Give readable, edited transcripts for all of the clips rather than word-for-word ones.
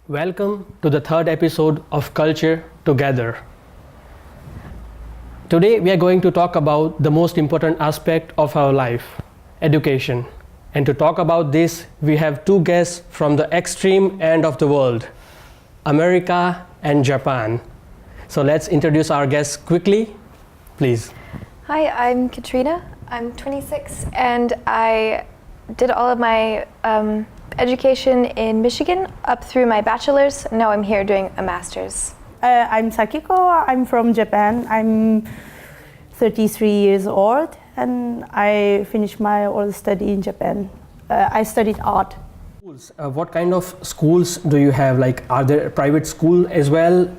Welcome to the third episode of Culture Together. Today we are going to talk about the most important aspect of our life, education. And to talk about this, we have two guests from the extreme end of the world, America and Japan. So let's introduce our guests quickly, please. Hi, I'm Katarina. I'm 26 and I did all of my education in Michigan up through my bachelor's. Now I'm here doing a master's. I'm Sakiko. I'm from Japan. I'm 33 years old and I finished my old study in Japan. I studied art. What kind of schools do you have? Like, are there private school as well?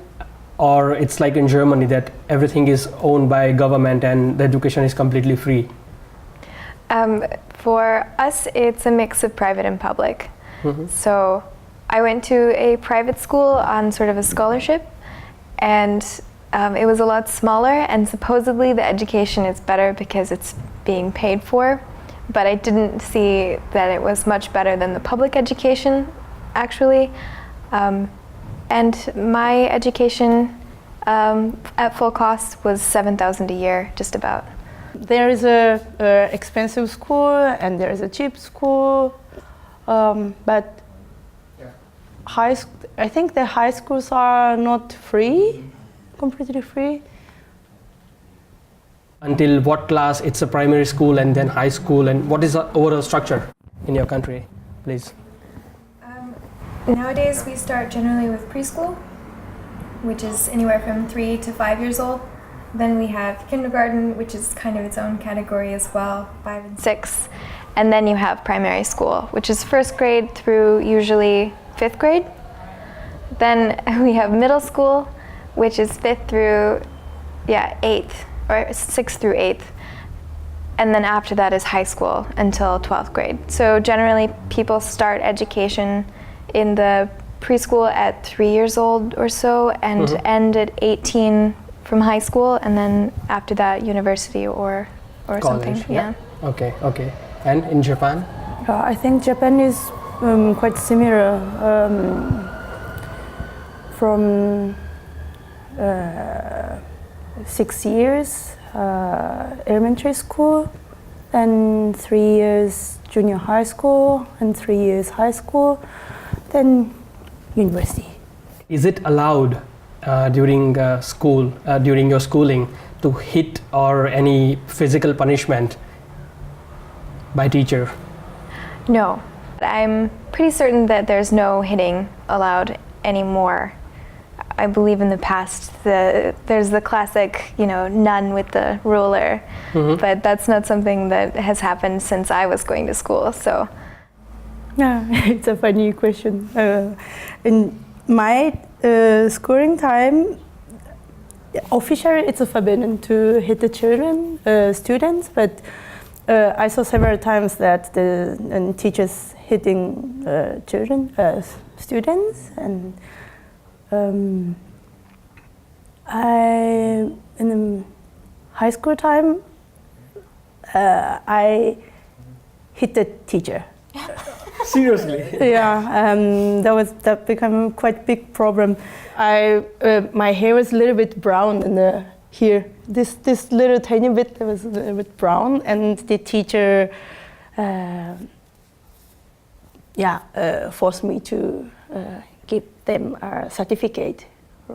Or it's like in Germany that everything is owned by government and the education is completely free? For us, it's a mix of private and public. Mm-hmm. So I went to a private school on sort of a scholarship, and it was a lot smaller, and supposedly the education is better because it's being paid for, but I didn't see that it was much better than the public education, actually. And my education at full cost was $7,000 a year, just about. There is a expensive school and there is a cheap school, but I think the high schools are not free, completely free. Until what class it's a primary school and then high school, and what is the overall structure in your country, please? Nowadays we start generally with preschool, which is anywhere from 3 to 5 years old. Then we have kindergarten, which is kind of its own category as well, 5 and 6. And then you have primary school, which is first grade through usually 5th grade. Then we have middle school, which is 5th through 8th, or 6th through 8th. And then after that is high school until 12th grade. So generally people start education in the preschool at 3 years old or so and end at 18 from high school, and then after that university or college, something. Yeah. Okay. And in Japan? I think Japan is quite similar. From 6 years elementary school, and 3 years junior high school, and 3 years high school, then university. Is it allowed during school, during your schooling, to hit or any physical punishment by teacher? No. I'm pretty certain that there's no hitting allowed anymore. I believe in the past there's the classic, nun with the ruler, but that's not something that has happened since I was going to school. So, yeah, it's a funny question. In my schooling time, officially it's forbidden to hit the children, students, but I saw several times that the teachers hitting children, students, and in the high school time, I hit the teacher. Seriously? Yeah, that became a quite big problem. My hair was a little bit brown in here. This little tiny bit was a little bit brown, and the teacher, forced me to give them a certificate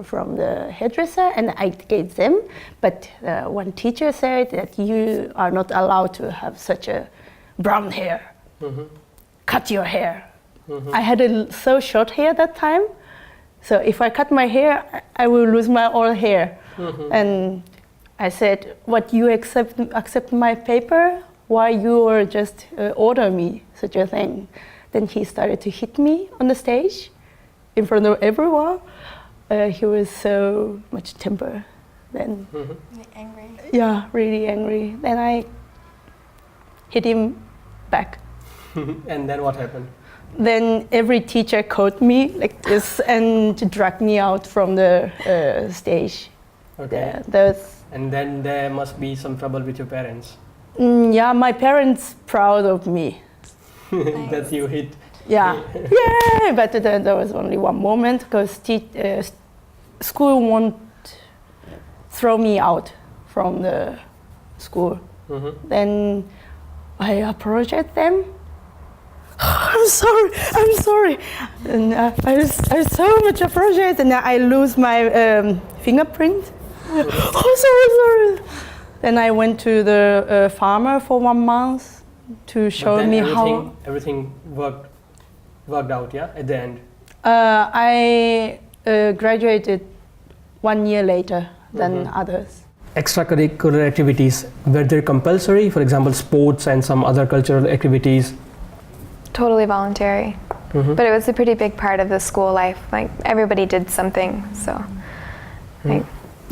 from the hairdresser, and I gave them. But one teacher said that you are not allowed to have such a brown hair. Mm-hmm. Cut your hair. Mm-hmm. I had so short hair that time, so if I cut my hair, I will lose my all hair. Mm-hmm. And I said, "What, you accept my paper? Why you just order me such a thing?" Then he started to hit me on the stage in front of everyone. He was so much temper then. Mm-hmm. Really angry. Yeah, really angry. Then I hit him back. And then what happened? Then every teacher caught me like this and dragged me out from the stage. Okay. And then there must be some trouble with your parents. Yeah, my parents proud of me. That you hit Yeah, yeah. But then there was only one moment because school won't throw me out from the school. Then I approached them. I'm sorry. And I so much appreciate, and I lose my fingerprint. Sorry. Then I went to the farmer for 1 month to show me how everything worked out. Yeah, at the end. I graduated 1 year later than others. Extracurricular activities, were they compulsory? For example, sports and some other cultural activities. Totally voluntary, but it was a pretty big part of the school life. Like everybody did something. So,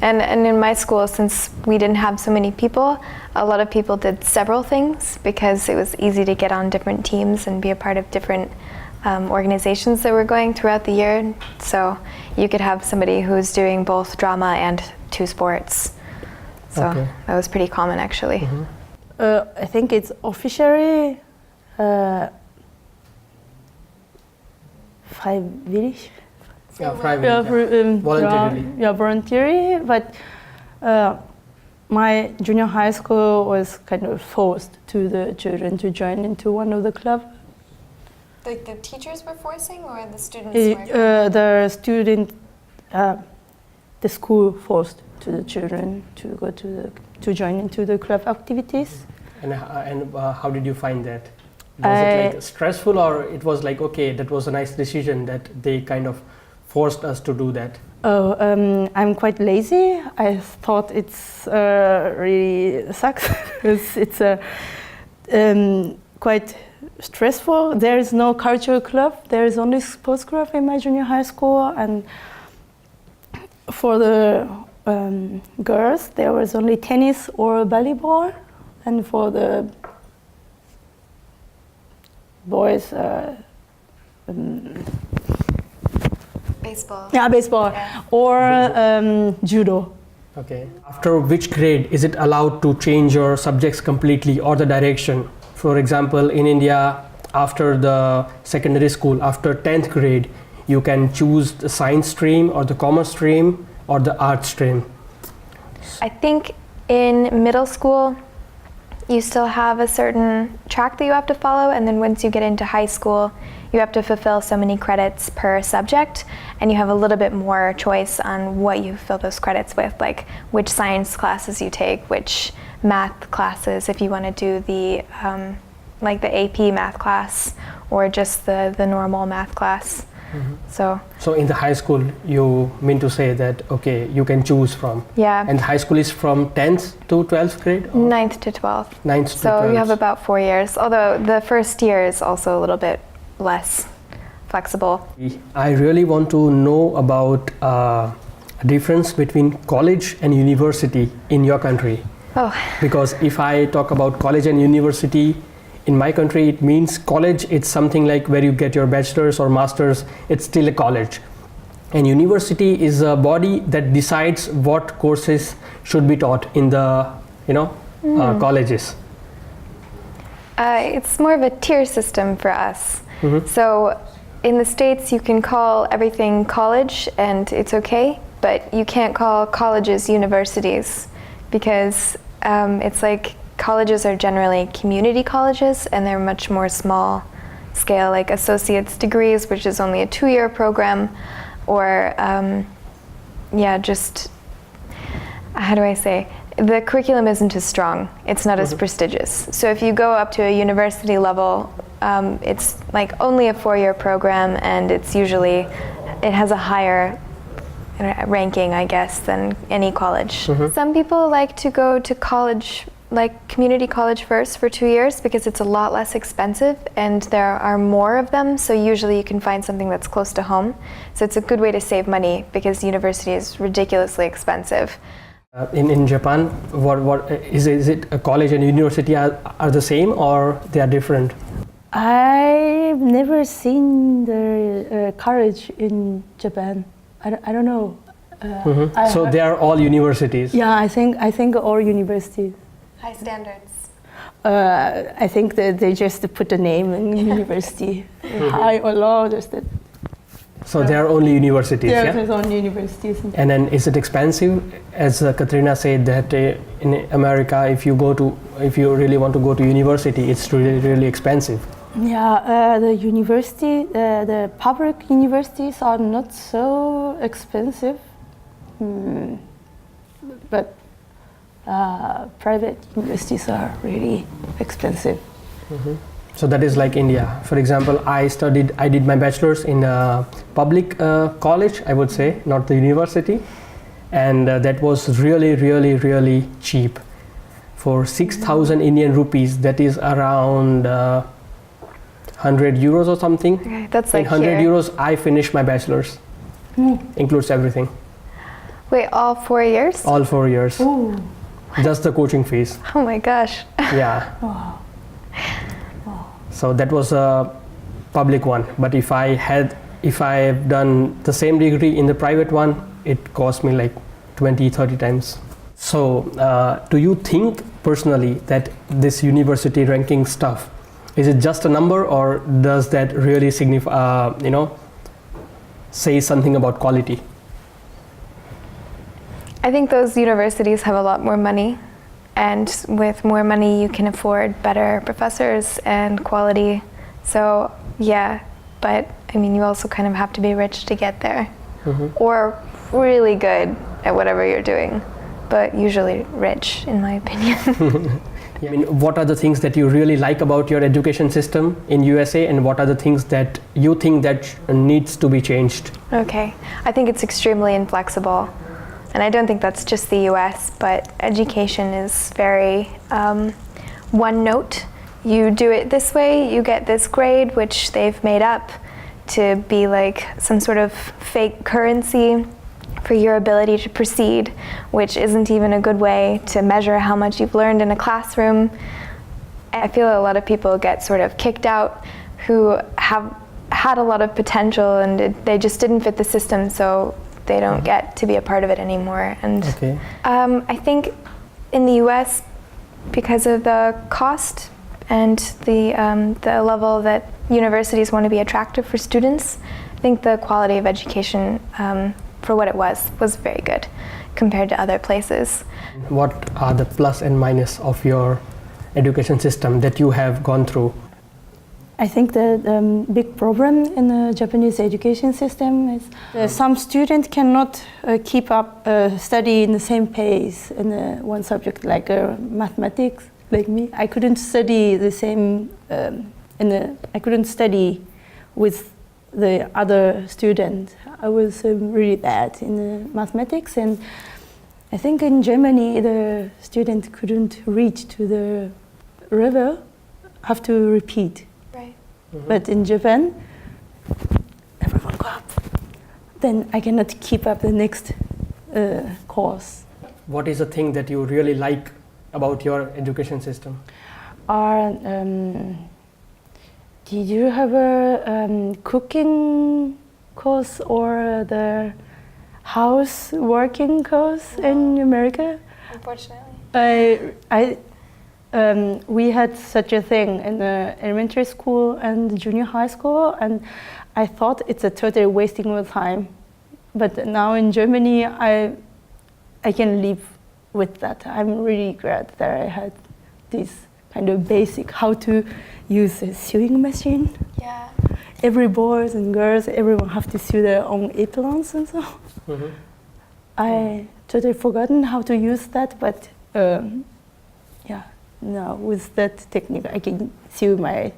and in my school, since we didn't have so many people, a lot of people did several things because it was easy to get on different teams and be a part of different organizations that were going throughout the year. So you could have somebody who's doing both drama and 2 sports. So that was pretty common, actually. I think it's officially freiwillig. Voluntarily. Voluntary. But my junior high school was kind of forced to the children to join into one of the clubs. Like the teachers were forcing, or the students were? The school forced to the children to go to join into the club activities. And how did you find that? Was it like stressful, or it was like, okay, that was a nice decision that they kind of forced us to do that? I'm quite lazy. I thought it's really sucks because it's quite stressful. There is no cultural club. There is only sports club in my junior high school, and for the girls there was only tennis or volleyball, and for the boys baseball. Yeah, baseball. Yeah. Or judo. Okay. After which grade is it allowed to change your subjects completely or the direction? For example, in India, after the secondary school, after 10th grade, you can choose the science stream or the commerce stream or the art stream. I think in middle school, you still have a certain track that you have to follow, and then once you get into high school, you have to fulfill so many credits per subject, and you have a little bit more choice on what you fill those credits with, like which science classes you take, which math classes, if you want to do the like the AP math class or just the normal math class. So in the high school, you mean to say that, okay, you can choose from? Yeah. And high school is from 10th to 12th grade? Or? 9th to 12th. 9th to 12th. So you have about 4 years, although the first year is also a little bit less flexible. I really want to know about a difference between college and university in your country. Oh. Because if I talk about college and university, in my country, it means college, it's something like where you get your bachelor's or master's, it's still a college. And university is a body that decides what courses should be taught in the, colleges. It's more of a tier system for us. So in the States, you can call everything college and it's okay, but you can't call colleges universities because it's like colleges are generally community colleges, and they're much more small scale, like associate's degrees, which is only a 2-year program, or just, how do I say, the curriculum isn't as strong. It's not as prestigious. So if you go up to a university level, it's like only a 4-year program, and it's usually, it has a higher ranking, I guess, than any college. Some people like to go to college, like community college first for 2 years, because it's a lot less expensive and there are more of them, so usually you can find something that's close to home. So it's a good way to save money because university is ridiculously expensive. In Japan, what is it a college and university are the same or they are different? I've never seen the college in Japan. I don't know. So they are all universities? Yeah, I think all universities. High standards. I think that they just put a name in university, high or low. There's that. So there are only universities, yeah? There's only universities. And then is it expensive? As Katarina said that in America, if you really want to go to university, it's really, really expensive. Yeah, the public universities are not so expensive, but private universities are really expensive. Mm-hmm. So that is like India. For example, I did my bachelor's in a public college, I would say, not the university. And that was really, really, really cheap. For 6,000 Indian rupees, that is around 100 euros or something. Okay, that's like in 100 here. euros, I finished my bachelor's. Includes everything. Wait, all 4 years? All 4 years. Ooh. Just the coaching fees. Oh my gosh. Yeah. Wow. So that was a public one. But if I have done the same degree in the private one, it cost me like 20, 30 times. So do you think personally that this university ranking stuff, is it just a number, or does that really signify, say something about quality? I think those universities have a lot more money, and with more money you can afford better professors and quality. So yeah, but I mean, you also kind of have to be rich to get there, or really good at whatever you're doing, but usually rich, in my opinion. Yeah. I mean, what are the things that you really like about your education system in USA, and what are the things that you think that needs to be changed? Okay, I think it's extremely inflexible. And I don't think that's just the US, but education is very one note. You do it this way, you get this grade, which they've made up to be like some sort of fake currency for your ability to proceed, which isn't even a good way to measure how much you've learned in a classroom. I feel a lot of people get sort of kicked out who have had a lot of potential and they just didn't fit the system, so they don't get to be a part of it anymore. And Okay. I think in the US, because of the cost and the level that universities want to be attractive for students, I think the quality of education for what it was very good compared to other places. What are the plus and minus of your education system that you have gone through? I think the big problem in the Japanese education system is some students cannot keep up study in the same pace in one subject, like mathematics, like me. I couldn't study the same, I couldn't study with the other student. I was really bad in the mathematics, and I think in Germany the student couldn't reach to the river, have to repeat. But in Japan, everyone go up. Then I cannot keep up the next course. What is the thing that you really like about your education system? Did you have a cooking course or the house working course in America? Unfortunately. We had such a thing in the elementary school and junior high school, and I thought it's a total wasting of time. But now in Germany, I can live with that. I'm really glad that I had this kind of basic how to use a sewing machine. Yeah. Every boys and girls, everyone have to sew their own aprons and so. I totally forgotten how to use that, but now with that technique, I can sew my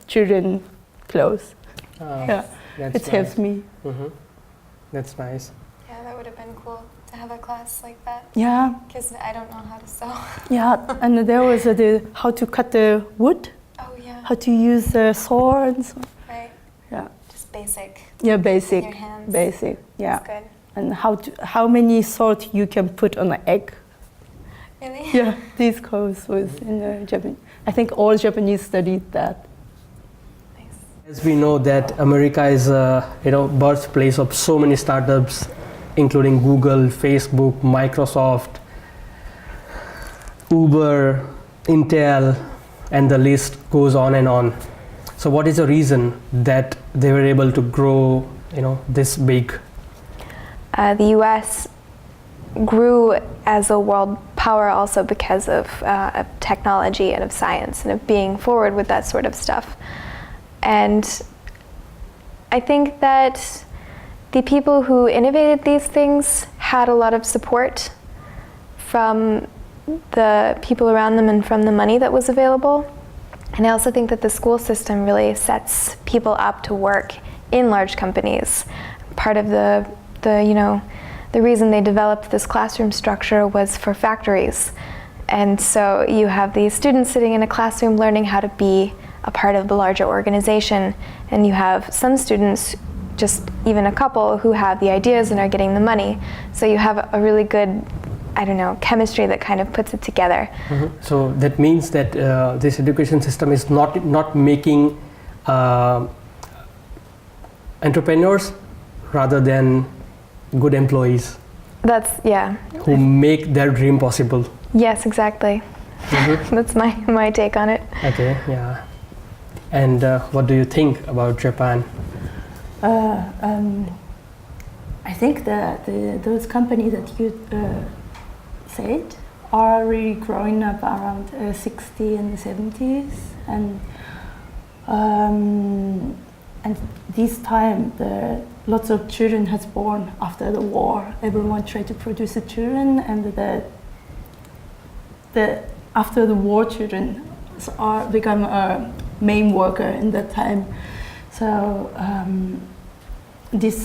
children's clothes. It helps me. That's nice. Yeah, that would have been cool to have a class like that. Yeah. Because I don't know how to sew. Yeah, and there was how to cut the wood. Oh yeah. How to use the saw and so. Right. Yeah. Just basic. Yeah, basic. With your hands. Basic. Yeah. That's good. And how many salt you can put on an egg. Really? Yeah, this course was in Japan. I think all Japanese studied that. Nice. As we know that America is birthplace of so many startups, including Google, Facebook, Microsoft, Uber, Intel, and the list goes on and on. So what is the reason that they were able to grow, this big? The U.S. grew as a world power also because of technology and of science and of being forward with that sort of stuff. And I think that the people who innovated these things had a lot of support from the people around them and from the money that was available. And I also think that the school system really sets people up to work in large companies. Part of the reason they developed this classroom structure was for factories. And so you have these students sitting in a classroom learning how to be a part of the larger organization. And you have some students, just even a couple, who have the ideas and are getting the money. So you have a really good, chemistry that kind of puts it together. Mm-hmm. So that means that this education system is not making entrepreneurs rather than good employees. Who make their dream possible. Yes, exactly. Mm-hmm. That's my take on it. Okay, yeah. And what do you think about Japan? I think that those companies that you said are really growing up around 60s and 70s, and this time lots of children has born after the war. Everyone tried to produce the children, and the after the war children are become a main worker in that time. So this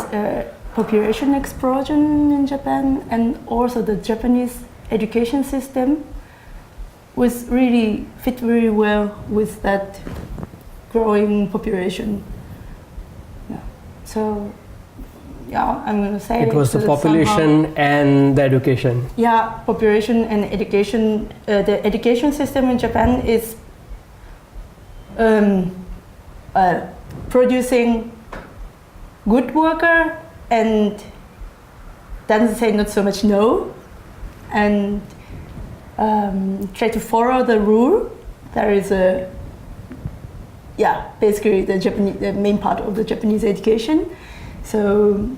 population explosion in Japan, and also the Japanese education system was really fit very well with that growing population. Yeah. So I'm going to say it was the population and the education. Yeah, population and education. The education system in Japan is producing good worker and doesn't say not so much no, and try to follow the rule. There is basically the main part of the Japanese education. So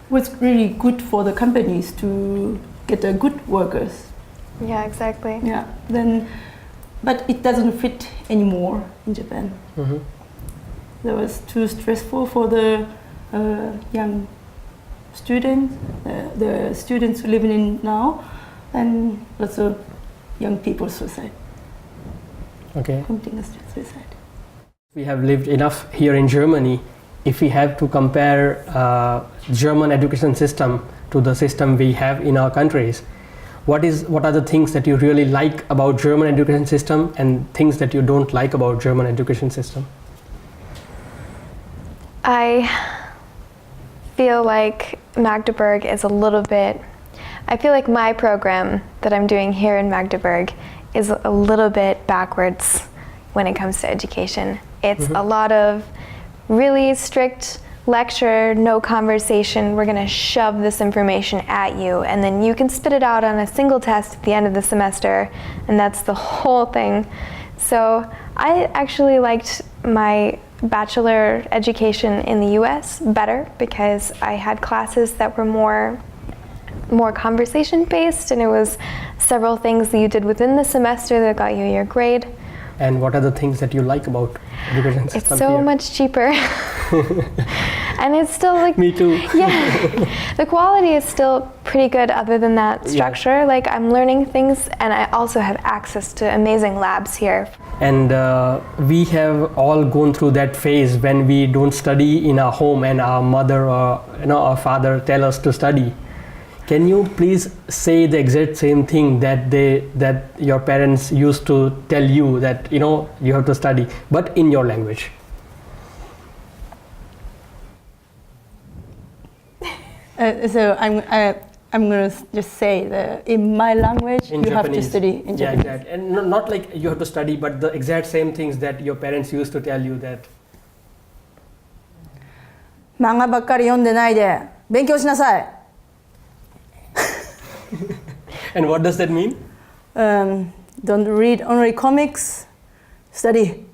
was really good for the companies to get good workers. Yeah, exactly. Yeah. But it doesn't fit anymore in Japan. Mm-hmm. That was too stressful for the young students, the students living in now, and lots of young people suicide. Okay. Suicide. We have lived enough here in Germany. If we have to compare German education system to the system we have in our countries, what are the things that you really like about German education system and things that you don't like about German education system? I feel like Magdeburg is I feel like my program that I'm doing here in Magdeburg is a little bit backwards when it comes to education. It's a lot of really strict lecture, no conversation. We're going to shove this information at you, and then you can spit it out on a single test at the end of the semester, and that's the whole thing. So I actually liked my bachelor education in the US better because I had classes that were more conversation based, and it was several things that you did within the semester that got you your grade. And what are the things that you like about education system? It's so much cheaper. And it's still like... Me too. Yeah. The quality is still pretty good other than that structure. Yeah. Like, I'm learning things, and I also have access to amazing labs here. And we have all gone through that phase when we don't study in our home and our mother or our father tell us to study. Can you please say the exact same thing that your parents used to tell you, that you have to study, but in your language? So I'm going to just say that in my language in you Japanese. have to study in Japanese. Yeah, exactly. And not like you have to study, but the exact same things that your parents used to tell you that. 漫画ばっかり読んでないで勉強しなさい。And what does that mean? don't read only comics, study.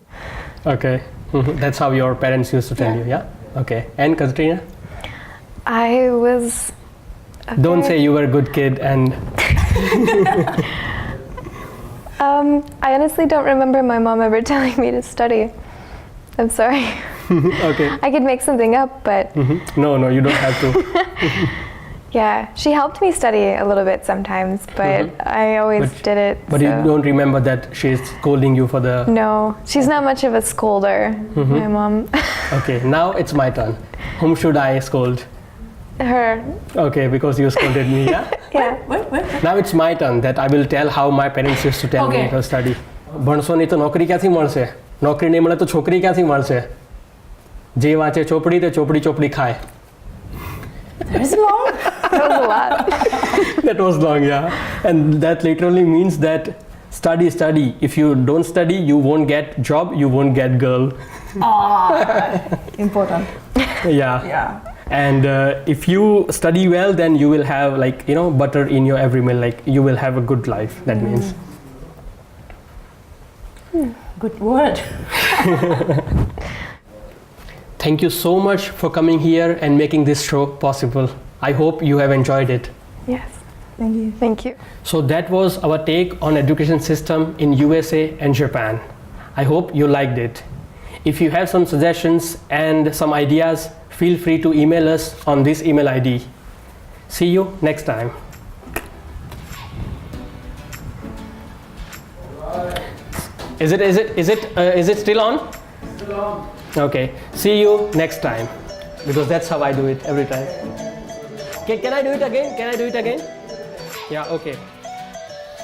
Okay. That's how your parents used to tell you, yeah? Okay. And Katarina? I was. Don't say you were a good kid and. I honestly don't remember my mom ever telling me to study. I'm sorry. Okay. I could make something up, but. No, you don't have to. Yeah, she helped me study a little bit sometimes, but I always did it. But you don't remember that she's scolding you for the... No, she's not much of a scolder, my mom. Okay, now it's my turn. Whom should I scold? Her. Okay, because you scolded me, yeah? Yeah. Wait. Now it's my turn that I will tell how my parents used to tell me to study. ભણશો નહીં તો નોકરી ક્યાંથી મળશે? નોકરી નહીં મળે તો છોકરી ક્યાંથી મળશે? જે વાંચે ચોપડી તે ચોપડી ખાય. That's long. That was a lot. That was long, yeah. And that literally means that study. If you don't study, you won't get job, you won't get girl. Important. Yeah. And if you study well, then you will have butter in your every meal. Like you will have a good life. That means. Good word. Thank you so much for coming here and making this show possible. I hope you have enjoyed it. Yes. Thank you. Thank you. So that was our take on education system in USA and Japan. I hope you liked it. If you have some suggestions and some ideas, feel free to email us on this email ID. See you next time. Is it still on? Still on. Okay. See you next time. Because that's how I do it every time. Can I do it again? Yeah, okay.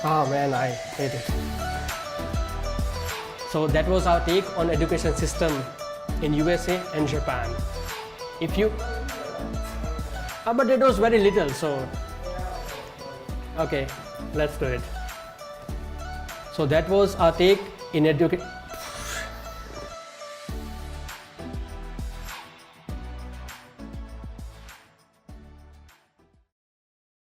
Oh man, I hate it. So that was our take on education system in USA and Japan. But it was very little, so okay, let's do it. So that was our take in education.